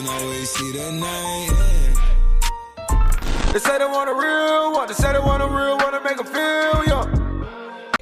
always see the night. They say they want a real one, they say they want a real one to make them feel young.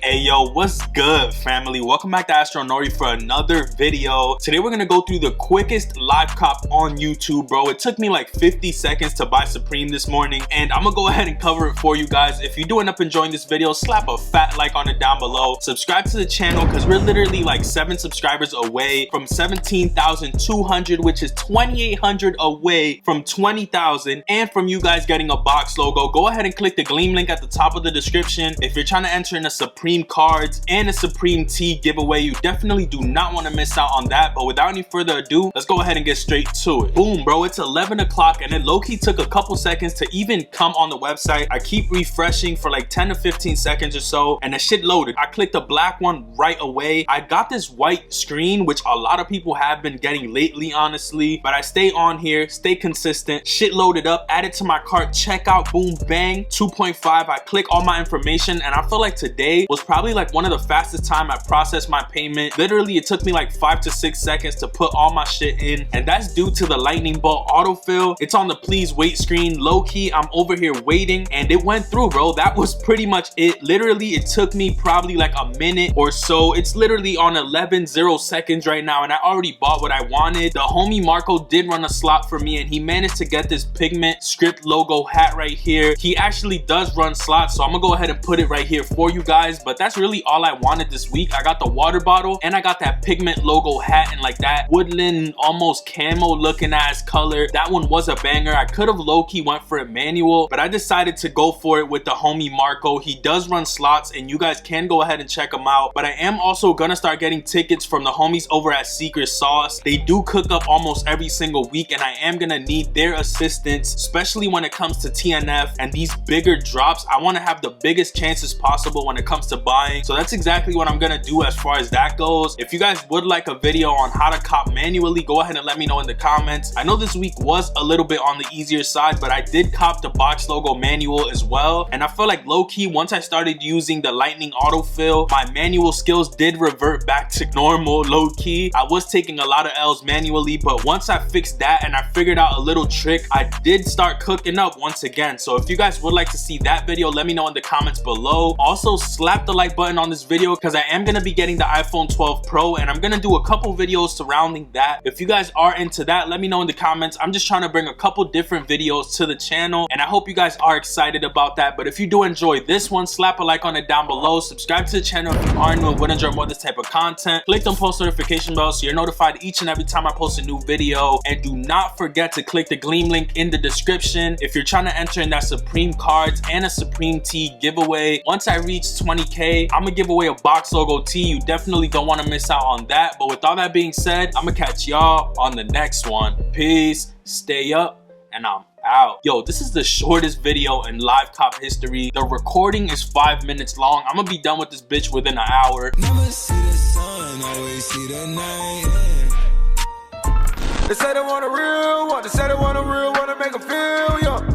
Hey yo, what's good, family? Welcome back to Astro Nori for another video. Today we're gonna go through the quickest live cop on YouTube, bro. It took me like 50 seconds to buy Supreme this morning, and I'm gonna go ahead and cover it for you guys. If you do end up enjoying this video, slap a fat like on it down below. Subscribe to the channel because we're literally like 7 subscribers away from 17,200, which is 2,800 away from 20,000, and from you guys getting a box logo. Go ahead and click the Gleam link at the top of the description if you're trying to enter in a Supreme cards and a Supreme tee giveaway. You definitely do not want to miss out on that. But without any further ado, let's go ahead and get straight to it. Boom, bro, it's 11 o'clock and it low-key took a couple seconds to even come on the website. I keep refreshing for like 10 to 15 seconds or so and the shit loaded. I clicked the black one right away. I got this white screen, which a lot of people have been getting lately, honestly, but I stay on here, stay consistent. Shit loaded up, added to my cart, checkout, boom, bang, 2.5. I click all my information and I feel like today was probably like one of the fastest time I processed my payment. Literally, it took me like 5 to 6 seconds to put all my shit in, and that's due to the lightning bolt autofill. It's on the please wait screen. Low-key, I'm over here waiting and it went through, bro. That was pretty much it. Literally, it took me probably like a minute or so. It's literally on 11:0 seconds right now and I already bought what I wanted. The homie Marco did run a slot for me and he managed to get this pigment script logo hat right here. He actually does run slots, so I'm gonna go ahead and put it right here for you guys. But that's really all I wanted this week. I got the water bottle and I got that pigment logo hat and like that woodland almost camo looking ass color. That one was a banger. I could have low-key went for it manual, but I decided to go for it with the homie Marco. He does run slots and you guys can go ahead and check him out. But I am also gonna start getting tickets from the homies over at Secret Sauce. They do cook up almost every single week and I am gonna need their assistance, especially when it comes to TNF and these bigger drops. I want to have the biggest chances possible when it comes to buying. So that's exactly what I'm gonna do as far as that goes. If you guys would like a video on how to cop manually, go ahead and let me know in the comments. I know this week was a little bit on the easier side, but I did cop the box logo manual as well. And I feel like low-key, once I started using the lightning autofill, my manual skills did revert back to normal. Low-key, I was taking a lot of L's manually, but once I fixed that and I figured out a little trick, I did start cooking up once again. So if you guys would like to see that video, let me know in the comments below. Also, slap the like button on this video because I am going to be getting the iPhone 12 Pro and I'm going to do a couple videos surrounding that. If you guys are into that, let me know in the comments. I'm just trying to bring a couple different videos to the channel and I hope you guys are excited about that. But if you do enjoy this one, slap a like on it down below. Subscribe to the channel if you are new and would enjoy more of this type of content. Click the post notification bell so you're notified each and every time I post a new video. And do not forget to click the Gleam link in the description if you're trying to enter in that Supreme cards and a Supreme tee giveaway. Once I reach 20K, I'm gonna give away a box logo tee. You definitely don't want to miss out on that. But with all that being said, I'm gonna catch y'all on the next one. Peace, stay up, and I'm out. Yo, this is the shortest video in live cop history. The recording is 5 minutes long. I'm gonna be done with this bitch within an hour. Never see the sun, always see the night. They say they want a real one, they say they want a real one to make them feel young.